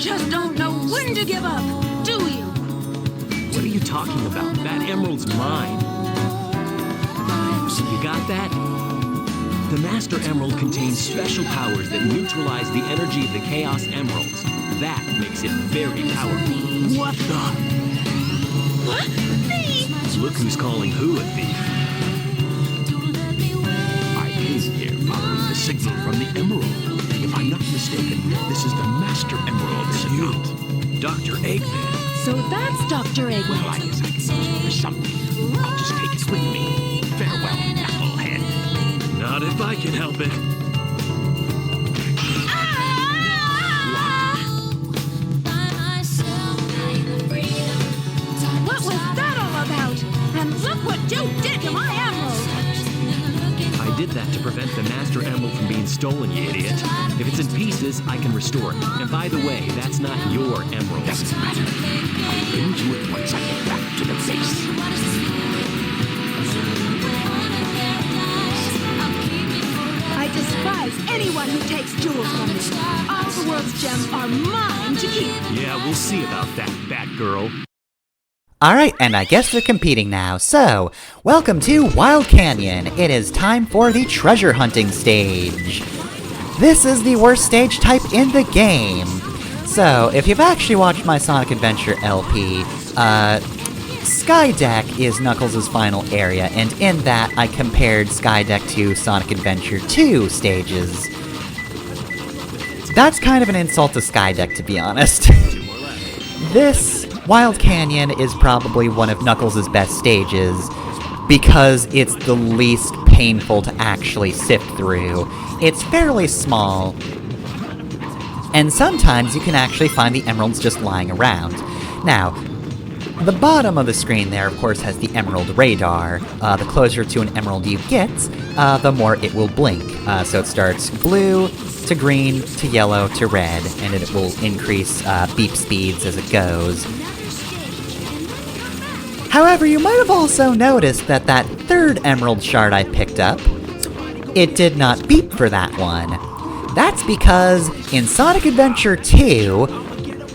just don't know when to give up, do you? What are you talking about? That emerald's mine. You got that? The Master Emerald contains special powers that neutralize the energy of the Chaos Emeralds. That makes it very powerful. What the? What? Thief? Look who's calling who a thief. I came here following the signal from the Emerald. If I'm not mistaken, this is the Master Emerald, is it not? Dr. Eggman. So that's Dr. Eggman. Well, I guess I can use it for something. I'll just take it with me. Farewell, knucklehead. Not if I can help it. What was that all about? And look what you did to my emerald! I did that to prevent the Master Emerald from being stolen, you idiot. If it's in pieces, I can restore it. And by the way, that's not your emerald. Doesn't matter. I'll bring you it once I get back to the base. I despise anyone who takes jewels from me. All the world's gems are mine to keep. Yeah, we'll see about that, Batgirl. Alright, and I guess they're competing now. So, welcome to Wild Canyon. It is time for the treasure hunting stage. This is the worst stage type in the game. So, if you've actually watched my Sonic Adventure LP, Skydeck is Knuckles' final area, and in that I compared Skydeck to Sonic Adventure 2 stages. That's kind of an insult to Skydeck, to be honest. This Wild Canyon is probably one of Knuckles' best stages, because it's the least painful to actually sift through. It's fairly small, and sometimes you can actually find the emeralds just lying around. Now, the bottom of the screen there, of course, has the emerald radar. The closer to an emerald you get, the more it will blink. So it starts blue, to green, to yellow, to red, and it will increase beep speeds as it goes. However, you might have also noticed that that third emerald shard I picked up, it did not beep for that one. That's because in Sonic Adventure 2,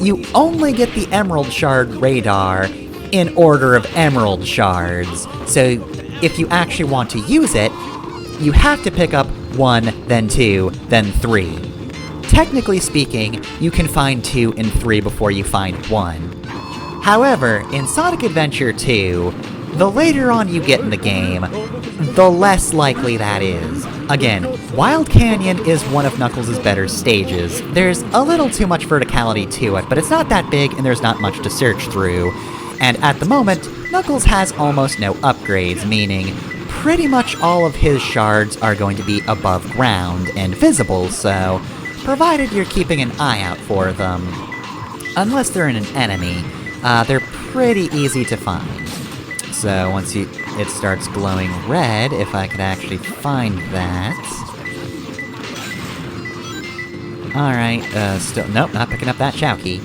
you only get the emerald shard radar in order of emerald shards. So if you actually want to use it, you have to pick up 1, then 2, then 3. Technically speaking, you can find 2 and 3 before you find 1. However, in Sonic Adventure 2, the later on you get in the game, the less likely that is. Again, Wild Canyon is one of Knuckles' better stages. There's a little too much verticality to it, but it's not that big and there's not much to search through. And at the moment, Knuckles has almost no upgrades, meaning pretty much all of his shards are going to be above ground and visible, so provided you're keeping an eye out for them. Unless they're in an enemy, they're pretty easy to find. So once it starts glowing red, if I could actually find that. Alright, nope, not picking up that Chowkey.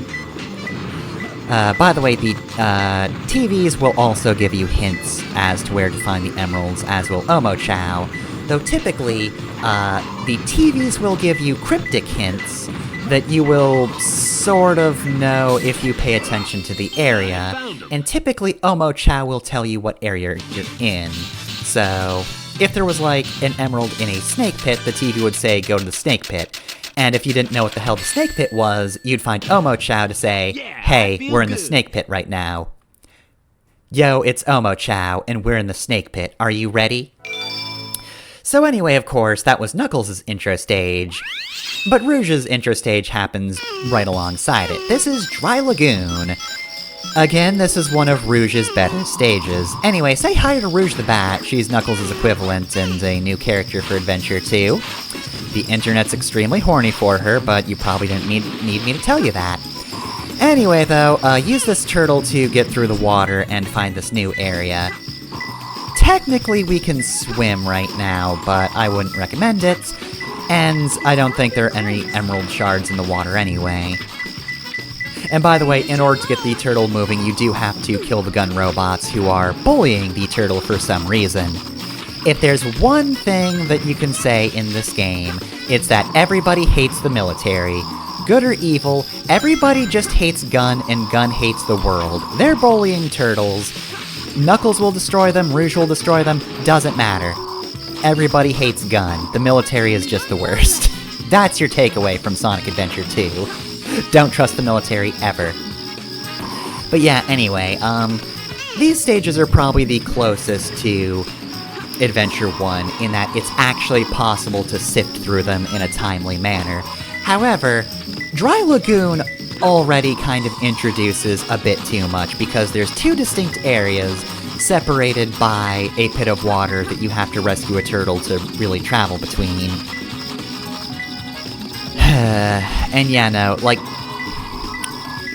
By the way, the TVs will also give you hints as to where to find the emeralds, as will Omochao. Though typically, the TVs will give you cryptic hints that you will sort of know if you pay attention to the area, and typically Omochao will tell you what area you're in. So, if there was like an emerald in a snake pit, the TV would say, go to the snake pit. And if you didn't know what the hell the snake pit was, you'd find Omochao to say, hey, we're in the snake pit right now. Yo, it's Omochao, and we're in the snake pit. Are you ready? So anyway, of course, that was Knuckles' intro stage. But Rouge's intro stage happens right alongside it. This is Dry Lagoon. Again, this is one of Rouge's better stages. Anyway, say hi to Rouge the Bat. She's Knuckles' equivalent and a new character for Adventure 2. The internet's extremely horny for her, but you probably didn't need me to tell you that. Anyway, though, use this turtle to get through the water and find this new area. Technically, we can swim right now, but I wouldn't recommend it. And I don't think there are any emerald shards in the water anyway. And by the way, in order to get the turtle moving, you do have to kill the gun robots who are bullying the turtle for some reason. If there's one thing that you can say in this game, it's that everybody hates the military. good or evil, everybody just hates Gun, and Gun hates the world. They're bullying turtles. Knuckles will destroy them, Rouge will destroy them, doesn't matter. Everybody hates Gun. The military is just the worst. That's your takeaway from Sonic Adventure 2. Don't trust the military ever. But yeah, anyway, these stages are probably the closest to Adventure 1 in that it's actually possible to sift through them in a timely manner. However, Dry Lagoon already kind of introduces a bit too much because there's two distinct areas separated by a pit of water that you have to rescue a turtle to really travel between. And yeah, no, like,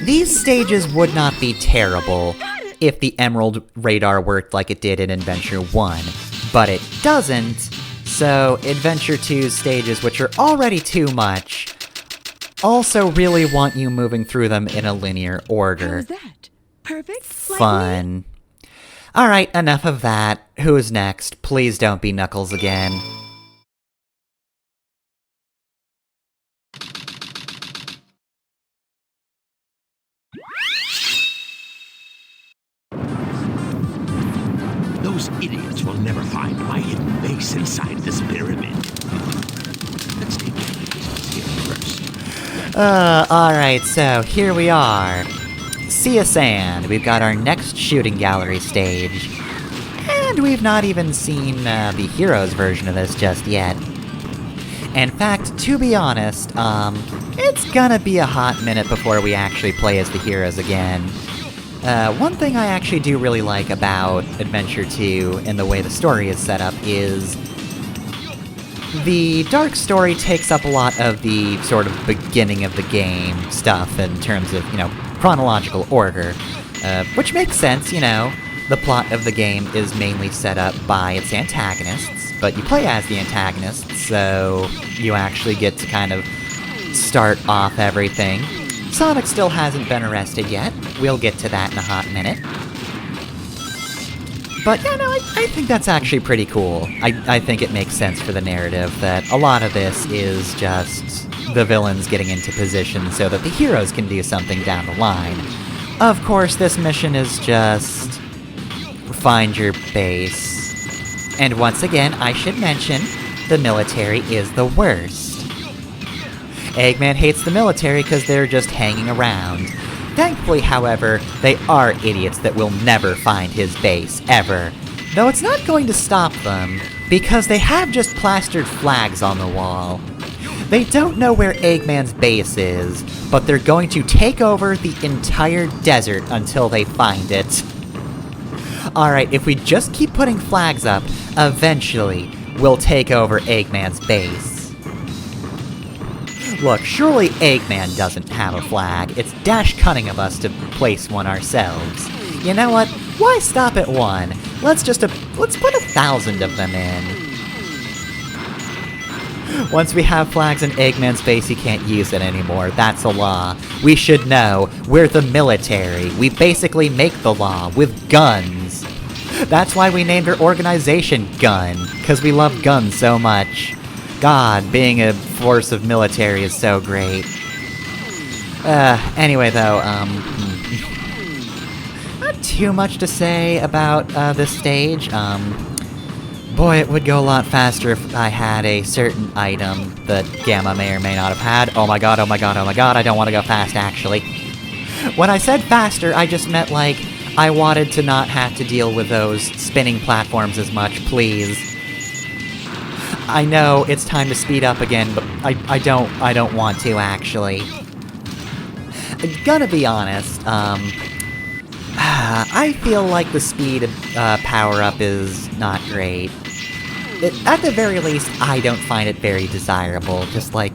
these stages would not be terrible if the Emerald Radar worked like it did in Adventure 1, but it doesn't, so Adventure 2's stages, which are already too much, also really want you moving through them in a linear order. How's that? Perfect? Fun. Alright, enough of that. Who's next? Please don't be Knuckles again. Those idiots will never find my hidden base inside this pyramid. Let's take care of business here first. Alright, so here we are. Sea of Sand. We've got our next shooting gallery stage. And we've not even seen the Heroes version of this just yet. In fact, to be honest, it's gonna be a hot minute before we actually play as the Heroes again. One thing I actually do really like about Adventure 2 and the way the story is set up is the Dark Story takes up a lot of the sort of beginning of the game stuff in terms of, chronological order, which makes sense, The plot of the game is mainly set up by its antagonists, but you play as the antagonists, so you actually get to kind of start off everything. Sonic still hasn't been arrested yet. We'll get to that in a hot minute. But yeah, no, I think that's actually pretty cool. I think it makes sense for the narrative that a lot of this is just the villains getting into position so that the heroes can do something down the line. Of course, this mission is just find your base. And once again, I should mention, the military is the worst. Eggman hates the military because they're just hanging around. Thankfully, however, they are idiots that will never find his base, ever. Though it's not going to stop them, because they have just plastered flags on the wall. They don't know where Eggman's base is, but they're going to take over the entire desert until they find it. Alright, if we just keep putting flags up, eventually we'll take over Eggman's base. Look, surely Eggman doesn't have a flag. It's dash cunning of us to place one ourselves. You know what? Why stop at one? Let's put 1,000 of them in. Once we have flags in Eggman's base, he can't use it anymore. That's a law. We should know. We're the military. We basically make the law with guns. That's why we named our organization Gun, because we love guns so much. God, being a force of military is so great. Anyway though, not too much to say about this stage. Boy, it would go a lot faster if I had a certain item that Gamma may or may not have had. Oh my god, oh my god, oh my god, I don't want to go fast, actually. When I said faster, I just meant, like, I wanted to not have to deal with those spinning platforms as much, please. I know it's time to speed up again, but I don't want to, actually. Gonna be honest, I feel like the speed power-up is not great. At the very least, I don't find it very desirable, just like...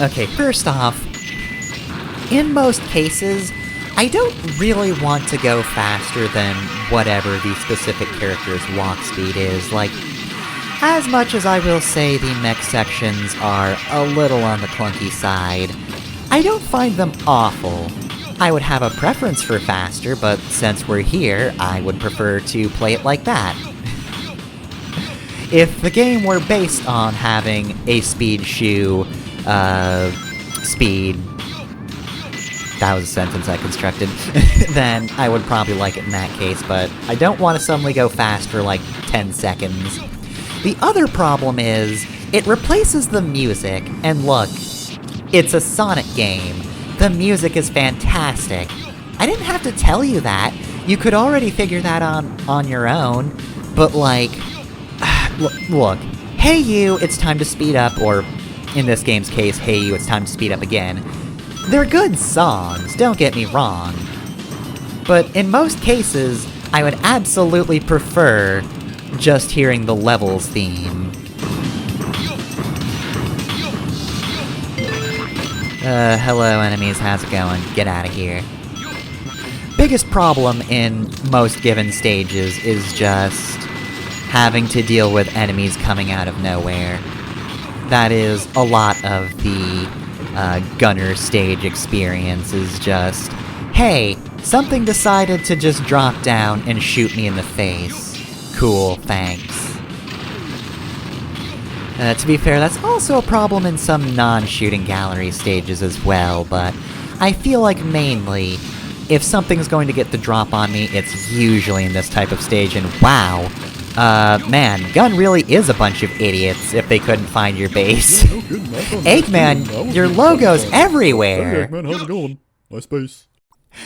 Okay, first off, in most cases, I don't really want to go faster than whatever the specific character's walk speed is, like... As much as I will say the mech sections are a little on the clunky side, I don't find them awful. I would have a preference for faster, but since we're here, I would prefer to play it like that. If the game were based on having a speed shoe, speed, that was a sentence I constructed, then I would probably like it in that case, but I don't want to suddenly go fast for like 10 seconds. The other problem is, it replaces the music, and look, it's a Sonic game. The music is fantastic. I didn't have to tell you that. You could already figure that on your own, but like, look, hey you, it's time to speed up, or in this game's case, hey you, it's time to speed up again. They're good songs, don't get me wrong. But in most cases, I would absolutely prefer just hearing the levels theme. Hello enemies, how's it going? Get out of here. Biggest problem in most given stages is just having to deal with enemies coming out of nowhere. That is a lot of the gunner stage experience, is just, hey, something decided to just drop down and shoot me in the face. Cool, thanks. To be fair, that's also a problem in some non-shooting gallery stages as well, but I feel like mainly, if something's going to get the drop on me, it's usually in this type of stage, and wow, man, Gun really is a bunch of idiots if they couldn't find your base. Eggman, your logo's everywhere! Hey Eggman, how's it going? Nice base.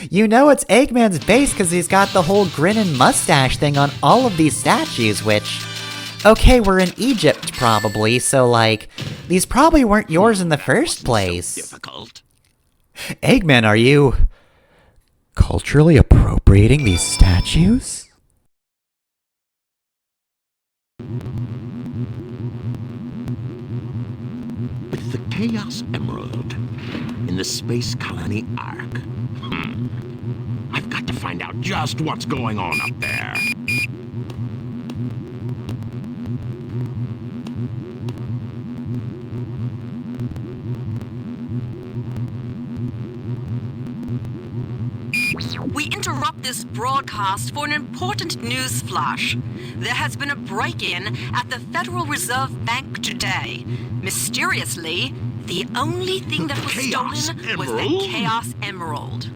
You know it's Eggman's base because he's got the whole grin and mustache thing on all of these statues, which... Okay, we're in Egypt, probably, so, like, these probably weren't yours in the first place. Difficult. Eggman, are you... culturally appropriating these statues? With the Chaos Emerald in the Space Colony Ark. I've got to find out just what's going on up there. We interrupt this broadcast for an important news flash. There has been a break-in at the Federal Reserve Bank today. Mysteriously, the only thing that was stolen was the Chaos Emerald.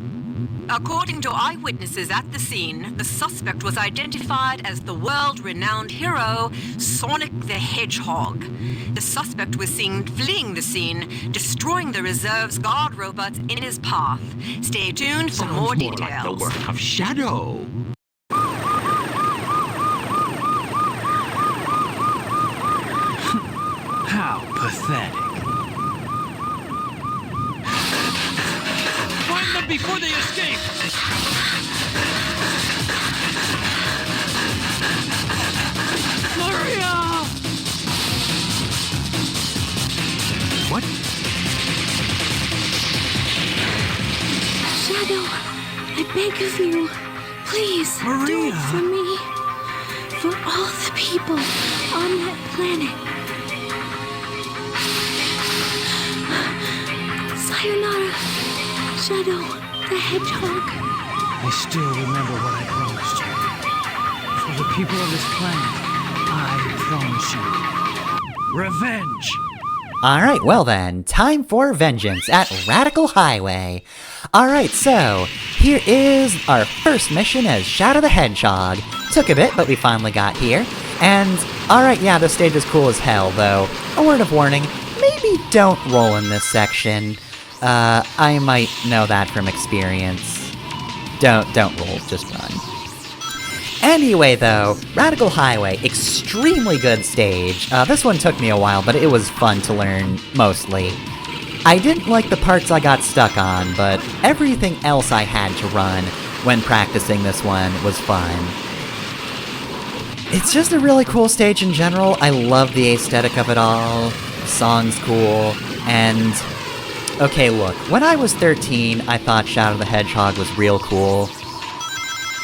According to eyewitnesses at the scene, the suspect was identified as the world-renowned hero, Sonic the Hedgehog. The suspect was seen fleeing the scene, destroying the reserve's guard robots in his path. Stay tuned for more details. Like the work of Shadow. How pathetic. Find them before they escape! Maria! What? Shadow, I beg of you, please, do it for me. For all the people on that planet. Sayonara, Shadow the Hedgehog. I still remember what I promised you. For the people of this planet, I promise you revenge! Alright, well then, time for vengeance at Radical Highway. Alright, so, here is our first mission as Shadow the Hedgehog. Took a bit, but we finally got here. And, alright, yeah, this stage is cool as hell, though. A word of warning, maybe don't roll in this section. I might know that from experience. Don't roll, just run. Anyway, though, Radical Highway, extremely good stage. This one took me a while, but it was fun to learn, mostly. I didn't like the parts I got stuck on, but everything else I had to run when practicing this one was fun. It's just a really cool stage in general. I love the aesthetic of it all. The song's cool, and... Okay, look, when I was 13, I thought Shadow the Hedgehog was real cool.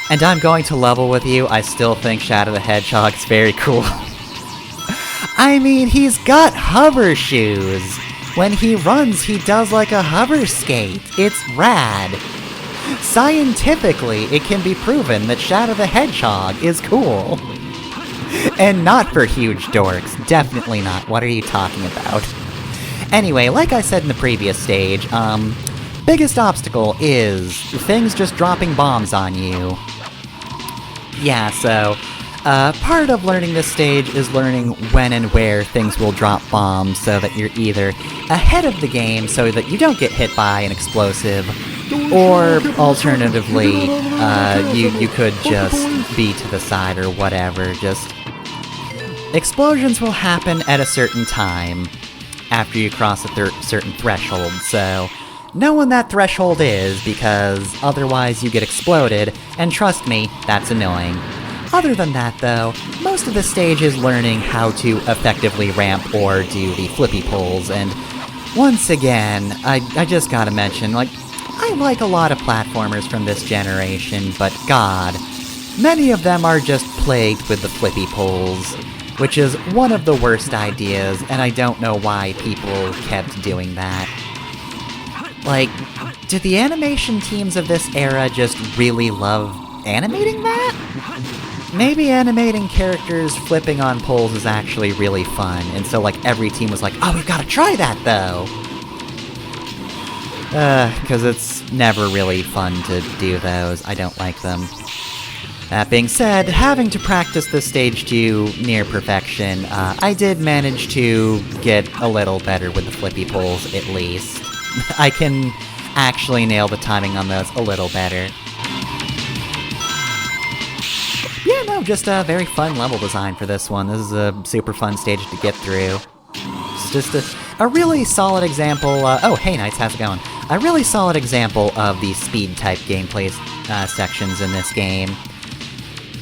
And I'm going to level with you, I still think Shadow the Hedgehog's very cool. I mean, he's got hover shoes! When he runs, he does like a hover skate. It's rad. Scientifically, it can be proven that Shadow the Hedgehog is cool. And not for huge dorks. Definitely not. What are you talking about? Anyway, like I said in the previous stage, biggest obstacle is things just dropping bombs on you. Yeah, so, part of learning this stage is learning when and where things will drop bombs so that you're either ahead of the game so that you don't get hit by an explosive, or alternatively, you could just be to the side or whatever. Just explosions will happen at a certain time after you cross a certain threshold, so know when that threshold is, because otherwise you get exploded, and trust me, that's annoying. Other than that, though, most of the stage is learning how to effectively ramp or do the flippy pulls, and once again, I just gotta mention, like, I like a lot of platformers from this generation, but god, many of them are just plagued with the flippy pulls, which is one of the worst ideas, and I don't know why people kept doing that. Like, do the animation teams of this era just really love animating that? Maybe animating characters flipping on poles is actually really fun, and so, like, every team was like, oh, we've gotta try that, though! Because it's never really fun to do those. I don't like them. That being said, having to practice this stage to near perfection, I did manage to get a little better with the flippy pulls, at least. I can actually nail the timing on those a little better. Yeah, no, just a very fun level design for this one. This is a super fun stage to get through. It's just a really solid example, oh, hey Knights, how's it going? A really solid example of the speed-type gameplay sections in this game.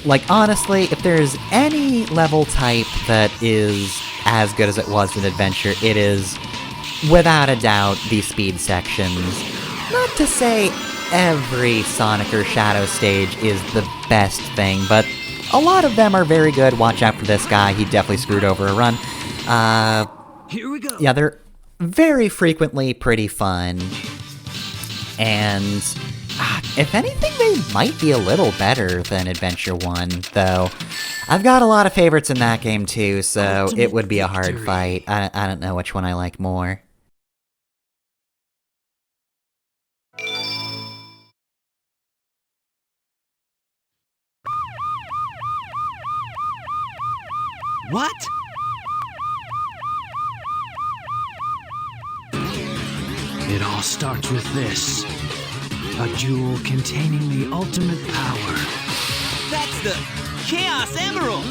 Like, honestly, if there's any level type that is as good as it was in Adventure, it is, without a doubt, the speed sections. Not to say every Sonic or Shadow stage is the best thing, but a lot of them are very good. Watch out for this guy, he definitely screwed over a run. Here we go. Yeah, they're very frequently pretty fun. And if anything, they might be a little better than Adventure 1, though. I've got a lot of favorites in that game too, so it would be a hard fight. I don't know which one I like more. What? It all starts with this. A jewel containing the ultimate power. That's the Chaos Emerald!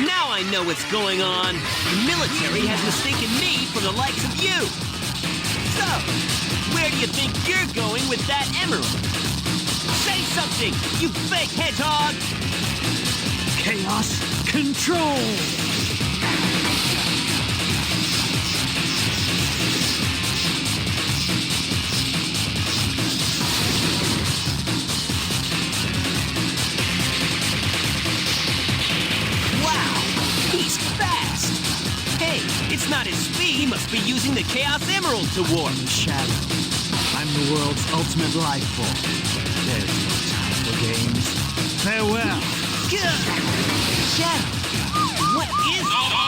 Now I know what's going on. The military has mistaken me for the likes of you. So, where do you think you're going with that emerald? Say something, you fake hedgehog! Chaos Control! He's fast! Hey, it's not his speed. He must be using the Chaos Emerald to warp. Shadow, I'm the world's ultimate life form. There's no time for games. Farewell. Shadow, what is it?